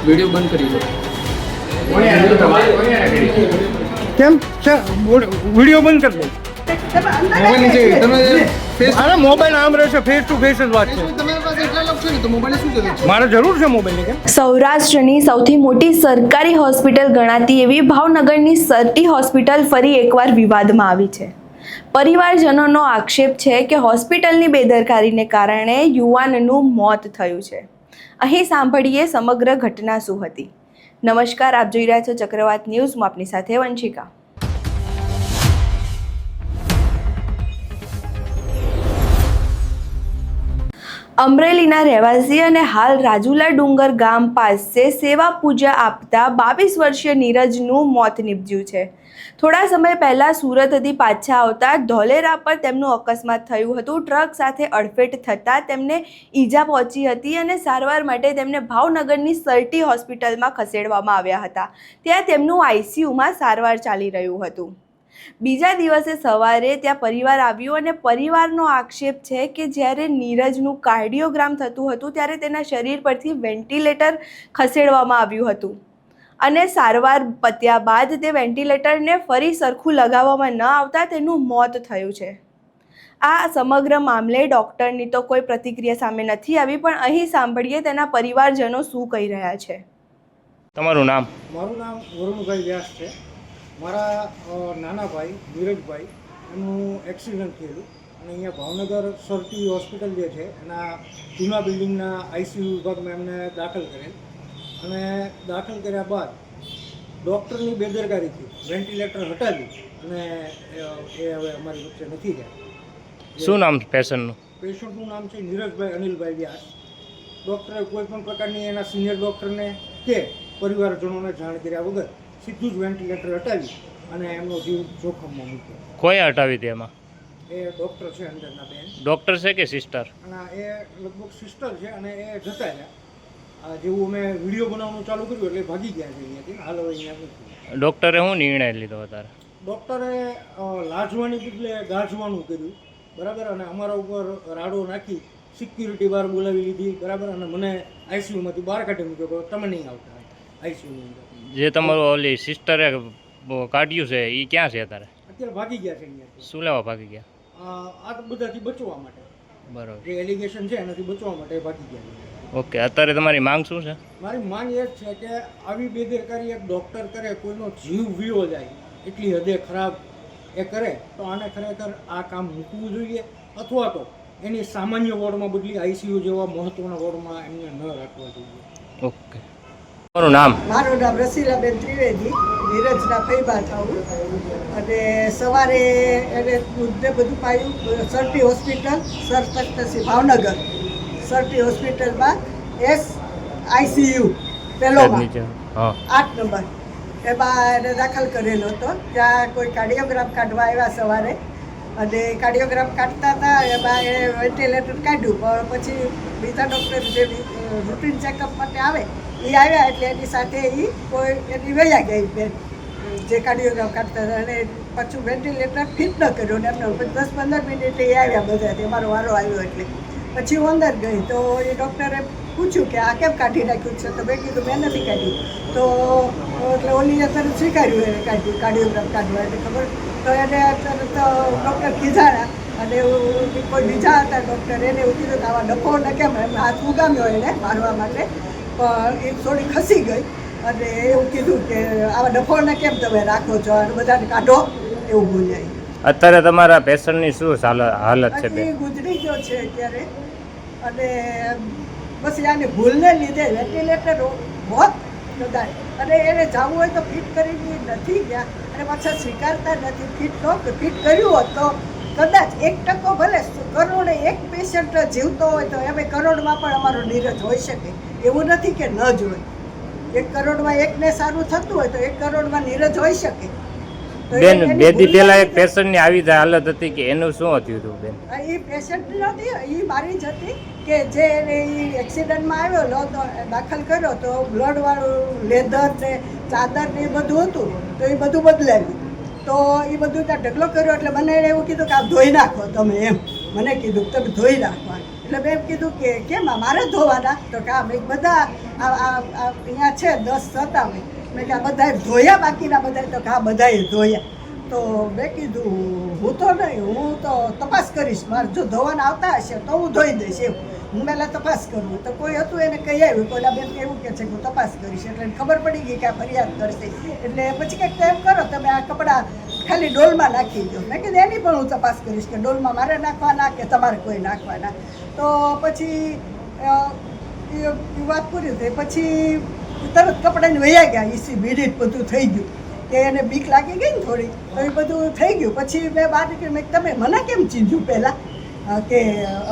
Video બંધ કરી દો. કેમ સર વિડીયો બંધ કરી દો. મોબાઈલ નીચે તમે ફેસ અરે મોબાઈલ આમ રહેશે, ફેસ ટુ ફેસ જ વાત છે. તમારી પાસે એટલા લોકો છે ને તો મોબાઈલ શું જરૂર છે? મારે જરૂર છે મોબાઈલની. કેમ સૌરાષ્ટ્રની સૌથી મોટી સરકારી હોસ્પિટલ ગણાતી એવી ભાવનગરની સરટી હોસ્પિટલ ફરી એકવાર વિવાદમાં આવી છે. પરિવારજનોનો આક્ષેપ છે કે હોસ્પિટલની બેદરકારીને કારણે યુવાનનું મોત થયું છે. અહીં સાંભળીએ સમગ્ર ઘટના શું હતી. નમસ્કાર, આપ જોઈ રહ્યા છો ચક્રવાત ન્યૂઝ. હું આપની સાથે વંશિકા. અમરેલીના રહેવાસી અને હાલ રાજુલા ડુંગર ગામ પાસે સેવા પૂજા આપતા 22 વર્ષીય નીરજનું મોત નીપજ્યું છે. થોડા સમય પહેલા સુરતથી પાછા આવતા ધોલેરા પર તેમનું અકસ્માત થયું હતું. ટ્રક સાથે અડફેટ થતાં તેમને ઈજા પહોંચી હતી અને સારવાર માટે તેમને ભાવનગરની સરટી હોસ્પિટલમાં ખસેડવામાં આવ્યા હતા. ત્યાં તેમનું આઈસીયુમાં સારવાર ચાલી રહ્યું હતું. બીજા દિવસે સવારે ત્યાં પરિવાર આવ્યું અને પરિવારનો આક્ષેપ છે કે જ્યારે નીરજનું કાર્ડિયોગ્રામ થતું હતું ત્યારે તેના શરીર પરથી વેન્ટિલેટર ખસેડવામાં આવ્યું હતું અને સારવાર પત્યા બાદ તે વેન્ટિલેટરને ફરી સરખું લગાવવામાં ન આવતા તેનું મોત થયું છે. આ સમગ્ર મામલે ડૉક્ટરની તો કોઈ પ્રતિક્રિયા સામે નથી આવી, પણ અહીં સાંભળીએ તેના પરિવારજનો શું કહી રહ્યા છે. તમારું નામ? મારું નામ વરુણભાઈ વ્યાસ છે. મારા નાના ભાઈ નીરજભાઈ એનું એક્સિડન્ટ થયેલું અને અહીંયા ભાવનગર સરટી હોસ્પિટલ જે છે એના જૂના બિલ્ડિંગના આઈસીયુ વિભાગમાં એમને દાખલ કરેલ અને દાખલ કર્યા બાદ ડૉક્ટરની બેદરકારીથી વેન્ટિલેટર હટાવી અને એ હવે અમારી વચ્ચે નથી રહ્યા. શું નામ પેશન્ટનું? પેશન્ટનું નામ છે નીરજભાઈ અનિલભાઈ વ્યાસ. ડૉક્ટરે કોઈ પણ પ્રકારની એના સિનિયર ડૉક્ટરને કે પરિવારજનોને જાણ કર્યા વગર સીધું જ વેન્ટિલેટર હટાવી અને એમનો જીવ જોખમમાં મૂક્યો. કોઈ હટાવી હતી એમાં? એ ડૉક્ટર છે અંદરના બેન. ડૉક્ટર છે કે સિસ્ટર? અને એ લગભગ સિસ્ટર છે અને એ જતા રહ્યા. જેવું અમે વિડીયો બનાવવાનું ચાલુ કર્યું એટલે ભાગી ગયા છે અહીંયાથી. હાલ હવે અહીંયા નથી. ડૉક્ટરે શું નિર્ણય લીધો અત્યારે? ડૉક્ટરે લાજવાની બદલે ગાજવાનું કર્યું, બરાબર, અને અમારા ઉપર રાડો નાખી સિક્યુરિટી બહાર બોલાવી લીધી, બરાબર, અને મને આઈસીયુમાંથી બહાર કાઢી મૂક્યો કે તમે નહીં આવતા આઈસીયુની અંદર. જે તમારું ઓલી સિસ્ટરે કાઢ્યું છે એ ક્યાં છે અત્યારે? અત્યારે ભાગી ગયા છે અહીંયાથી. શું લેવા ભાગી ગયા? આ બધાથી બચવા માટે, બરાબર, જે એલિગેશન છે એનાથી બચવા માટે ભાગી ગયા છે. ઓકે. અત્યારે તમારી માંગ શું છે? મારી માંગ એ જ છે કે આવી બેદરકારી એક ડૉક્ટર કરે, કોઈનો જીવ વીવો જાય એટલી હદે ખરાબ એ કરે તો આને ખરેખર આ કામ મૂકવું જોઈએ અથવા તો એની સામાન્ય વોર્ડમાં બદલી આઈસીયુ જેવા મહત્ત્વના વોર્ડમાં એમને ન રાખવા જોઈએ. ઓકે. તમારું નામ? મારું નામ રસીલાબેન ત્રિવેદી, નીરજના ફૈબા થાવું. અને સવારે એને દૂધને બધું પાયું Sir T hospital, sir Takhtsinh Bhavnagar Sir T હોસ્પિટલમાં આઈસીયુ પહેલોમાં 8 નંબર એમાં એને દાખલ કરેલો હતો. ત્યાં કોઈ કાર્ડિયોગ્રામ કાઢવા આવ્યા સવારે અને કાર્ડિયોગ્રામ કાઢતા હતા એમાં એ વેન્ટિલેટર કાઢ્યું, પણ પછી બીજા ડૉક્ટર જે રૂટીન ચેકઅપ માટે આવે એ આવ્યા એટલે એની સાથે એ કોઈ એની વયા ગઈ બેન જે કાર્ડિયોગ્રામ કાઢતા હતા અને પાછું વેન્ટિલેટર ફિટ ન કર્યું ને એમને 10-15 મિનિટે એ આવ્યા બધા. મારો વારો આવ્યો એટલે પછી હું અંદર ગઈ તો એ ડૉક્ટરે પૂછ્યું કે આ કેમ કાઢી નાખ્યું છે? તો મેં કીધું મેં નથી કાઢ્યું. તો એટલે ઓલીએ તરત સ્વીકાર્યું એને કાઢ્યું કાર્ડિયોગ્રામ કાઢવા એટલે ખબર. તો એને તરત ડૉક્ટર કીધા અને કોઈ બીજા હતા ડૉક્ટર એને એવું કીધું કે આવા ડફોને કેમ એમ હાથ ઉગામ્યો એને મારવા માટે, પણ એ થોડી ખસી ગઈ અને એવું કીધું કે આવા ડફોને કેમ તમે રાખો છો અને બધાને કાઢો એવું બોલ્યા. અત્યારે તમારા પેશન્ટની શું હાલત છે? એ ગુજરી ગયો છે અત્યારે અને બસ આની ભૂલને લીધે વેન્ટિલેટર હોત કદાચ અને એને જવું હોય તો ફિટ કરીને નથી ગયા અને પાછા સ્વીકારતા નથી. ફિટ કર્યું હોત તો કદાચ 1% ભલે કરોડે એક પેશન્ટ જીવતો હોય તો એમ કરોડમાં પણ અમારો નીરજ હોઈ શકે. એવું નથી કે ન જ હોય. 1 કરોડમાં એકને સારું થતું હોય તો 1 કરોડમાં નીરજ હોઈ શકે. બેન, 2 દી પહેલા એક પેશન્ટની આવી હાલત હતી કે એનું શું થયું હતું બેન? એ પેશન્ટ નથી, એ મારી જ હતી કે જે એને એક્સિડન્ટમાં આવ્યો દાખલ કર્યો તો બ્લડવાળું લેધર ને ચાદર ને એ બધું હતું તો એ બધું બદલાવ્યું. તો એ બધું ત્યાં ઢગલો કર્યો એટલે મને એને એવું કીધું કે આ ધોઈ નાખો તમે, એમ મને કીધું તમે ધોઈ નાખવા. એટલે મેં એમ કીધું કે કેમ મારે ધોવાના? તો કે આ મેં બધા અહીંયા છે 10 હતા મેં કે આ બધાએ ધોયા બાકીના બધા? તો કે આ બધાએ ધોયા. તો મેં કીધું હું તો નહીં, હું તો તપાસ કરીશ, મારે જો ધોવાના આવતા હશે તો હું ધોઈ દઈશ એમ. હું પહેલાં તપાસ કરું તો કોઈ હતું એને કહી આવ્યું, કોઈના બેન એવું કહે છે કે હું તપાસ કરીશ. એટલે એને ખબર પડી ગઈ કે આ ફરિયાદ કરશે. એટલે પછી કંઈક તો એમ કરો તમે આ કપડાં ખાલી ડોલમાં નાખી દો. મેં કીધું એની પણ હું તપાસ કરીશ કે ડોલમાં મારે નાખવાના કે તમારે કોઈ નાખવાના. તો પછી એ વાત પૂરી થઈ. પછી તરત કપડાને વહ્યા ગયા, ઈસી મિનિટ બધું થઈ ગયું કે એને બીક લાગી ગઈ ને થોડી, તો એ બધું થઈ ગયું. પછી મેં બહાર નીકળી મેં તમે મને કેમ ચીંધ્યું પહેલાં કે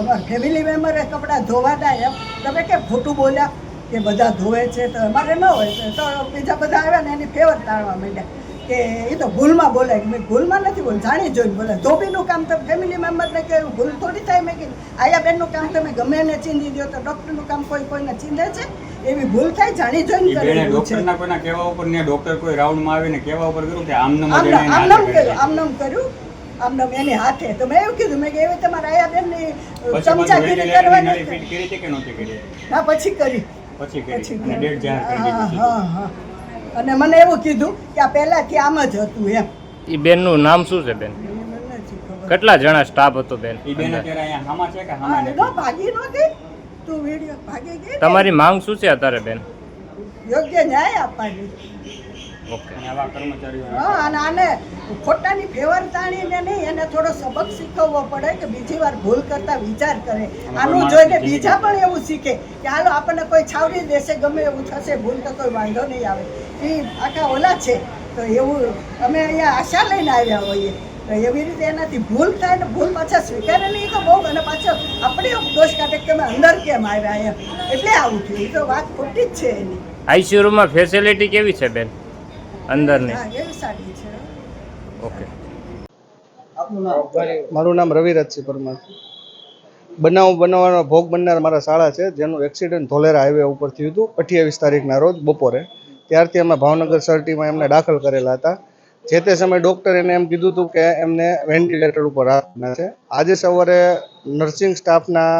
અમારા ફેમિલી મેમ્બરે કપડાં ધોવાના એમ? તમે કેમ ખોટું બોલ્યા કે બધા ધોવે છે તો અમારે ન હોય? તો બીજા બધા આવ્યા ને એની ફેવર તાળવા માંડ્યા કે એ તો ભૂલમાં બોલાય. મેં ભૂલમાં નથી બોલ, જાણી જોઈને બોલે. ધોબીનું કામ તમે ફેમિલી મેમ્બરને કે ભૂલ થોડી થાય. મેં કીધું આયા બેનનું કામ તમે ગમે એને ચીંધી દો, તો ડૉક્ટરનું કામ કોઈને ચીંધે છે? એવી ભૂલ થાય, જાણી જોઈને કરેલું છે. ડોક્ટરના કોઈના કહેવા ઉપર ને ડોક્ટર કોઈ રાઉન્ડમાં આવીને કહેવા ઉપર કર્યું કે આમનામ કર્યું આમનામ એની હાથે. તો મેં એવું કીધું, મેં કે એવી તમારા આયા બેનની ચમચાગીરી કરવાની કરી હતી કે નહોતી કરી? ના પછી કરી. અને ડેટ જાહેર કરી દીધી. હા. અને મને એવું કીધું કે આ પહેલાથી આમ જ હતું એમ. એ બેનનું નામ શું છે બેન? કેટલા જણા સ્ટાફ હતો બેન? એ બેન અત્યારે અહીંયા હામાં છે કે હા, હામાં એનો ભાગી ન ગઈ તું વિડીયો ભાગી ગઈ ને? તમારી માંગ શું છે અત્યારે બેન? યોગ્ય ન્યાય આપવાની. ઓકે. અને આવા કર્મચારીઓ હા, અને આને ખોટાની ફેવર તાણીને નહીં, એને થોડો સબક શીખવવો પડે કે બીજી વાર ભૂલ કરતા વિચાર કરે. આનું જોઈને બીજા પણ એવું શીખે કે હાલો આપણને કોઈ છાવરી દેશે, ગમે એવું થશે, ભૂલ તો કોઈ વાંધો નહીં આવે. એ આખા ઓલા છે. તો એવું અમે અહીંયા આશા લઈને આવ્યા હોઈએ. તો એવી રીતે એનાથી ભૂલ થાય ને ભૂલ પાછા સ્વીકારે નહીં તો બહુ, અને પાછો આપણે દોષ કાઢે કે તમે અંદર કેમ આવ્યા એમ. એટલે આવું થયું. એ તો વાત ખોટી જ છે એની. આઈસીયુ રૂમમાં ફેસિલિટી કેવી છે બેન અંદરની? હા, એવી સારી છે. ઓકે. મારું નામ રવિરાજસિંહ પરમાર. બનાવવાનો ભોગ બનનાર મારા શાળા છે, જેનું એક્સિડન્ટ ધોલેરા હાઈવે ઉપર થયું હતું 28 તારીખના રોજ બપોરે. ત્યારથી અમે ભાવનગર સર્ટીમાં એમને દાખલ કરેલા હતા. જે તે સમયે ડૉક્ટર એને એમ કીધું હતું કે એમને વેન્ટિલેટર ઉપર રાખવાના છે. આજે સવારે નર્સિંગ સ્ટાફના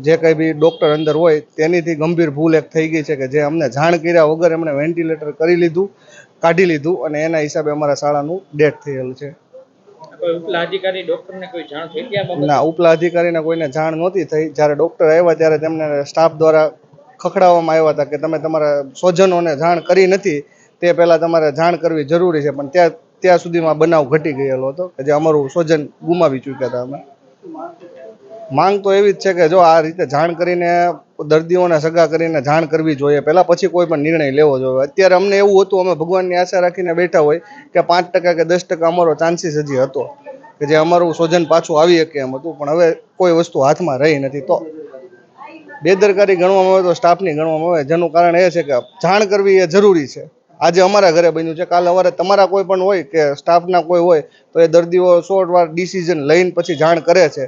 જે કંઈ બી ડૉક્ટર અંદર હોય તેનીથી ગંભીર ભૂલ એક થઈ ગઈ છે કે જે અમને જાણ કર્યા વગર એમણે વેન્ટિલેટર કાઢી લીધું અને એના હિસાબે અમારા શાળાનું ડેથ થયેલ છે. ઉપલા અધિકારી ડોક્ટરને કોઈ જાણ થઈ ગયા? ના, ઉપલા અધિકારીને કોઈને જાણ નહોતી થઈ. જ્યારે ડૉક્ટર આવ્યા ત્યારે તેમને સ્ટાફ દ્વારા ખખડાવવામાં આવ્યા હતા કે તમે તમારા સ્વજનોને જાણ કરી નથી, તે પહેલાં તમારે જાણ કરવી જરૂરી છે. પણ ત્યાં સુધીમાં બનાવ ઘટી ગયેલો હતો કે જે અમારું સ્વજન ગુમાવી ચૂક્યા હતા અમે. માંગ તો એવી જ છે કે જો આ રીતે જાણ કરીને દર્દીઓને સગા કરીને જાણ કરવી જોઈએ પહેલાં, પછી કોઈ પણ નિર્ણય લેવો જોઈએ. અત્યારે અમને એવું હતું, અમે ભગવાનની આશા રાખીને બેઠા હોય કે 5% કે 10% અમારો ચાન્સીસ હજી હતો કે જે અમારું સ્વજન પાછું આવી શકે એમ હતું. પણ હવે કોઈ વસ્તુ હાથમાં રહી નથી. તો બેદરકારી ગણવામાં આવે તો સ્ટાફની ગણવામાં આવે, જેનું કારણ એ છે કે જાણ કરવી એ જરૂરી છે. આજે અમારા ઘરે બન્યું છે, કાલ સવારે તમારા કોઈ પણ હોય કે સ્ટાફના કોઈ હોય તો એ દર્દીઓ 100 વાર ડિસિઝન લઈને પછી જાણ કરે છે.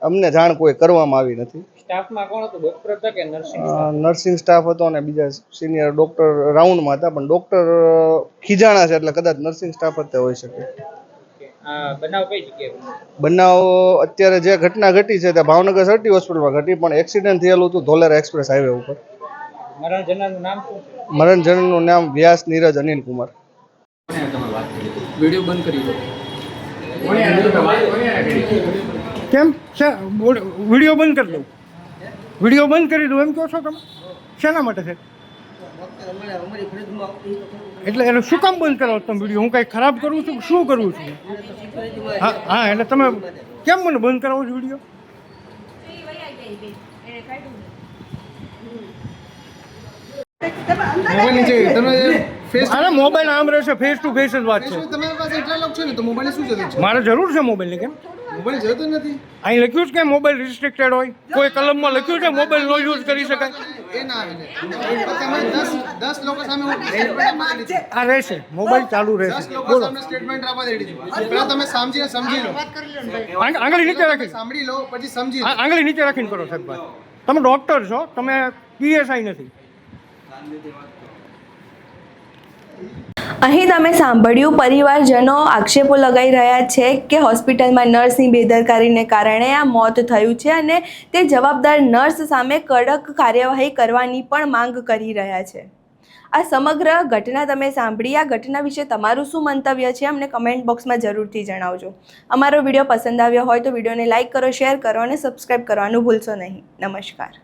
અમને જાણ કોઈ કરવામાં આવી નથી. સ્ટાફમાં કોણ હતું? ડોક્ટર હતા કે નર્સિંગ સ્ટાફ હતો અને બીજા સિનિયર ડૉક્ટર રાઉન્ડમાં હતા, પણ ડૉક્ટર ખીજાણા છે એટલે કદાચ નર્સિંગ સ્ટાફ જ હોઈ શકે. બનાવ કઈ જગ્યાએ? બનાવ અત્યારે જે ઘટના ઘટી છે તે ભાવનગર સર્ટી હોસ્પિટલમાં ઘટી, પણ એક્સિડન્ટ થયેલું હતું ધોલેરા એક્સપ્રેસ હાઈવે ઉપર. મરણ જનારનું નામ શું છે? મરણ જનારનું નામ વ્યાસ નીરજ અનિલ કુમાર. વિડીયો બંધ કરી દો. કેમ વિડીયો બંધ કરી દઉં? વિડીયો બંધ કરી દઉં એમ કહો છો તમે? શેના માટે છે? એટલે એને શું કામ બંધ કરાવો તમે વિડીયો? હું કાંઈ ખરાબ કરું છું? શું કરું છું? હા, એટલે તમે કેમ મને બંધ કરાવો છો વિડીયો? મોબાઈલ નીચે તમે ફેસ અરે મોબાઈલ આમ રહેશે, ફેસ ટુ ફેસ જ વાત છે. તમારી પાસે એટલા લોક છે ને તો મોબાઈલ શું જરૂર છે? મારે જરૂર છે મોબાઈલની. કેમ? મોબાઈલ જરૂર નથી. અહીં લખ્યું છે કે મોબાઈલ રિસ્ટ્રિક્ટેડ હોય? કોઈ કલમમાં લખ્યું છે મોબાઈલ નો યુઝ કરી શકાય? એ ના આવે ને. તમે 10 લોકો સામે સ્ટેટમેન્ટ આપી દીધું. આ રહેશે, મોબાઈલ ચાલુ 10 રહેશે. લોકો બોલો. સામે સ્ટેટમેન્ટ આપવા દે દીધું. પહેલા તમે સમજી લો. આંગળી નીચે રાખી, સાંભળી લો પછી સમજી લો. આંગળી નીચે રાખીને કરો સાહેબ વાત. તમે ડોક્ટર છો, તમે PSI નથી. અહીં તમે સાંભળ્યું, પરિવારજનો આક્ષેપો લગાવી રહ્યા છે કે હોસ્પિટલમાં નર્સની બેદરકારીને કારણે આ મોત થયું છે અને તે જવાબદાર નર્સ સામે કડક કાર્યવાહી કરવાની પણ માંગ કરી રહ્યા છે. આ સમગ્ર ઘટના તમે સાંભળી. આ ઘટના વિશે તમારું શું મંતવ્ય છે અમને કમેન્ટ બોક્સમાં જરૂરથી જણાવજો. અમારો વિડીયો પસંદ આવ્યો હોય તો વિડીયોને લાઇક કરો, શેર કરો અને સબસ્ક્રાઈબ કરવાનું ભૂલશો નહીં. નમસ્કાર.